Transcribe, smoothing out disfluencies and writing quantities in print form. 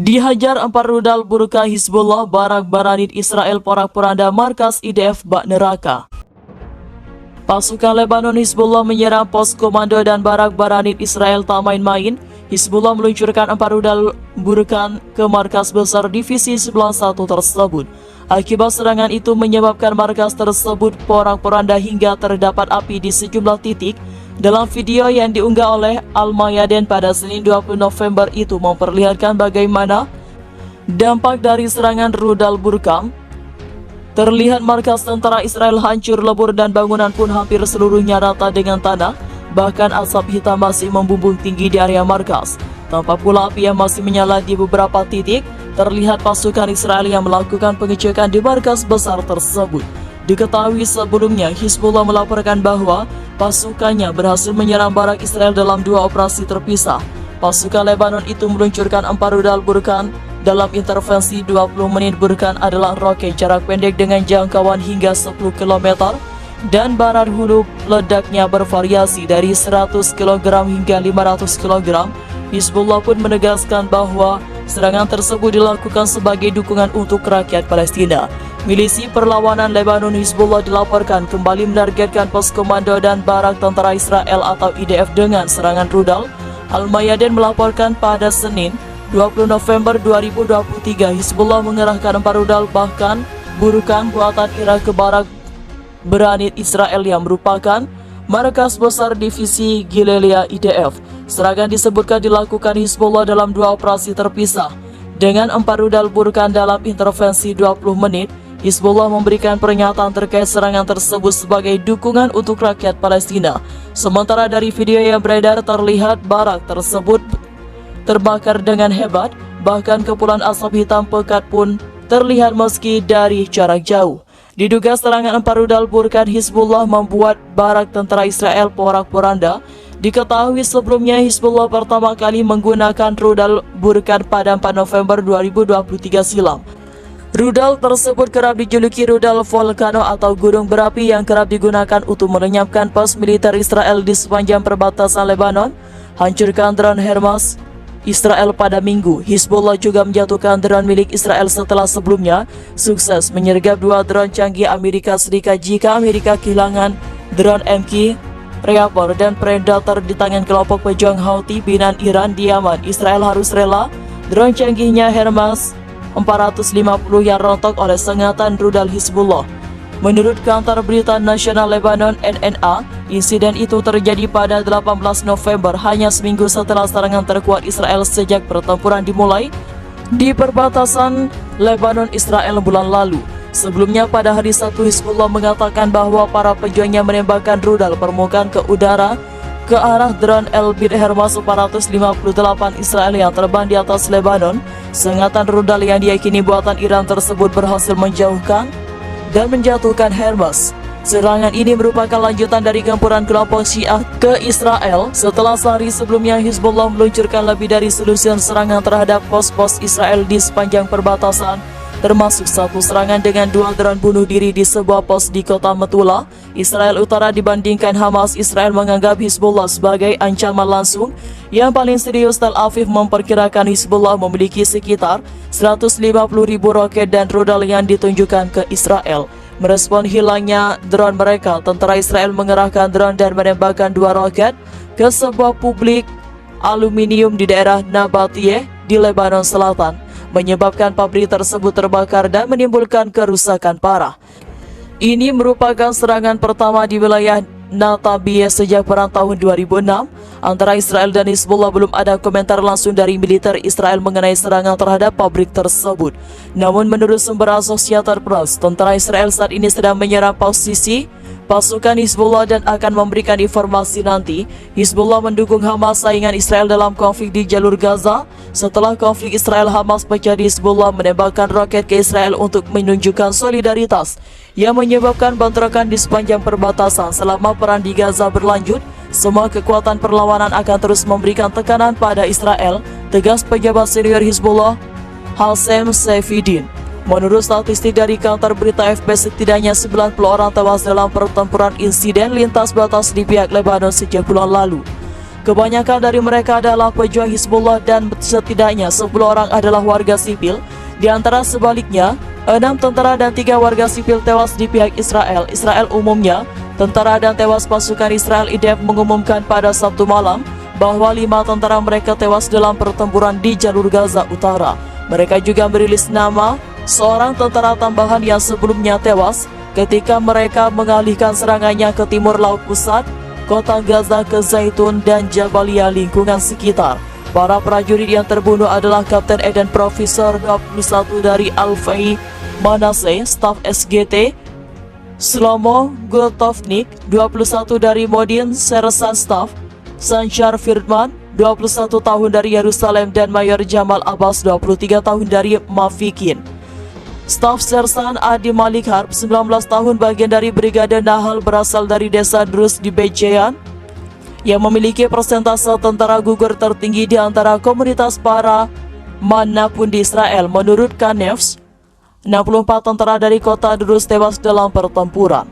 Dihajar 4 rudal burka Hizbullah, barak baranit Israel porak-poranda markas IDF bak neraka. Pasukan Lebanon Hizbullah menyerang pos komando dan barak baranit Israel tak main-main. Hizbullah meluncurkan 4 rudal burkan ke markas besar divisi 91 tersebut. Akibat serangan itu menyebabkan markas tersebut porak-poranda hingga terdapat api di sejumlah titik. Dalam video yang diunggah oleh Al-Mayadin pada Senin 20 November itu memperlihatkan bagaimana dampak dari serangan rudal burkan. Terlihat markas tentara Israel hancur lebur dan bangunan pun hampir seluruhnya rata dengan tanah. Bahkan asap hitam masih membumbung tinggi di area markas. Tampak pula api yang masih menyala di beberapa titik. Terlihat pasukan Israel yang melakukan pengecekan di markas besar tersebut. Diketahui sebelumnya, Hizbullah melaporkan bahwa pasukannya berhasil menyerang barak Israel dalam 2 operasi terpisah. Pasukan Lebanon itu meluncurkan 4 rudal burkan dalam intervensi 20 menit. Burkan adalah roket jarak pendek dengan jangkauan hingga 10 km dan barat hulu ledaknya bervariasi dari 100 kg hingga 500 kg. Hizbullah pun menegaskan bahwa serangan tersebut dilakukan sebagai dukungan untuk rakyat Palestina. Milisi perlawanan Lebanon Hizbullah dilaporkan kembali menargetkan pos komando dan barak tentara Israel atau IDF dengan serangan rudal. Al-Mayadin melaporkan pada Senin 20 November 2023 Hizbullah mengerahkan 4 rudal bahkan burukan buatan Irak ke barak beranit Israel yang merupakan markas besar divisi Gilelea IDF. Serangan disebutkan dilakukan Hizbullah dalam 2 operasi terpisah. Dengan 4 rudal burkan dalam intervensi 20 menit, Hizbullah memberikan pernyataan terkait serangan tersebut sebagai dukungan untuk rakyat Palestina. Sementara dari video yang beredar terlihat barak tersebut terbakar dengan hebat, bahkan kepulan asap hitam pekat pun terlihat meski dari jarak jauh. Diduga serangan 4 rudal burkan Hizbullah membuat barak tentara Israel porak-poranda. Diketahui sebelumnya Hizbullah pertama kali menggunakan rudal burkan pada 4 November 2023 silam. Rudal tersebut kerap dijuluki rudal volcano atau gunung berapi yang kerap digunakan untuk melenyapkan pos militer Israel di sepanjang perbatasan Lebanon. Hancurkan drone Hermes Israel pada Minggu. Hizbullah juga menjatuhkan drone milik Israel setelah sebelumnya sukses menyergap 2 drone canggih Amerika Serikat. Jika Amerika kehilangan drone MQ Reaper dan Predator di tangan kelompok pejuang Houthi binaan Iran di Yaman, Israel harus rela drone canggihnya Hermes 450 yang rontok oleh sengatan rudal Hizbullah. Menurut kantor berita nasional Lebanon NNA, insiden itu terjadi pada 18 November, hanya seminggu setelah serangan terkuat Israel sejak pertempuran dimulai di perbatasan Lebanon Israel bulan lalu. Sebelumnya pada hari Sabtu, Hizbullah mengatakan bahwa para pejuangnya menembakkan rudal permukaan ke udara ke arah drone Elbit Hermes 458 Israel yang terbang di atas Lebanon. Sengatan rudal yang diyakini buatan Iran tersebut berhasil menjauhkan dan menjatuhkan Hermes. Serangan ini merupakan lanjutan dari gempuran kelompok Syiah ke Israel setelah sehari sebelumnya Hizbullah meluncurkan lebih dari selusin serangan terhadap pos-pos Israel di sepanjang perbatasan, termasuk 1 serangan dengan 2 drone bunuh diri di sebuah pos di kota Metula, Israel Utara. Dibandingkan Hamas, Israel menganggap Hizbullah sebagai ancaman langsung yang paling serius. Tel Aviv memperkirakan Hizbullah memiliki sekitar 150.000 roket dan rudal yang ditunjukkan ke Israel. Merespon hilangnya drone mereka, tentara Israel mengerahkan drone dan menembakkan 2 roket ke sebuah publik aluminium di daerah Nabatiyeh di Lebanon Selatan, menyebabkan pabrik tersebut terbakar dan menimbulkan kerusakan parah. Ini merupakan serangan pertama di wilayah Natabiyeh sejak perang tahun 2006 antara Israel dan Hizbullah. Belum ada komentar langsung dari militer Israel mengenai serangan terhadap pabrik tersebut. Namun menurut sumber Associated Press, tentara Israel saat ini sedang menyerang posisi pasukan Hizbullah dan akan memberikan informasi nanti. Hizbullah mendukung Hamas, saingan Israel dalam konflik di jalur Gaza. Setelah konflik Israel-Hamas pecah, Hizbullah menembakkan roket ke Israel untuk menunjukkan solidaritas yang menyebabkan bentrokan di sepanjang perbatasan. Selama perang di Gaza berlanjut, semua kekuatan perlawanan akan terus memberikan tekanan pada Israel, tegas pejabat senior Hizbullah Hasem Saifuddin. Menurut statistik dari kantor berita AFP, setidaknya 90 orang tewas dalam pertempuran insiden lintas batas di pihak Lebanon sejak bulan lalu. Kebanyakan dari mereka adalah pejuang Hizbullah dan setidaknya 10 orang adalah warga sipil. Di antara sebaliknya, 6 tentara dan 3 warga sipil tewas di pihak Israel. Israel umumnya, tentara dan tewas pasukan Israel IDF mengumumkan pada Sabtu malam bahwa 5 tentara mereka tewas dalam pertempuran di jalur Gaza Utara. Mereka juga merilis nama seorang tentara tambahan yang sebelumnya tewas ketika mereka mengalihkan serangannya ke timur laut pusat, kota Gaza ke Zaitun dan Jabalia lingkungan sekitar. Para prajurit yang terbunuh adalah Kapten Eden Profesor 21 dari Alfei Manasseh, staf SGT, Shlomo Gultovnik, 21 dari Modin Sersan Staff, Sanchar Firman, 21 tahun dari Yerusalem, dan Mayor Jamal Abbas, 23 tahun dari Mafikin. Staf Sersan Adi Malik Harb, 19 tahun, bagian dari Brigade Nahal, berasal dari desa Drus di Bejean, yang memiliki persentase tentara gugur tertinggi di antara komunitas para manapun di Israel. Menurut Kanevs, 64 tentara dari kota Drus tewas dalam pertempuran.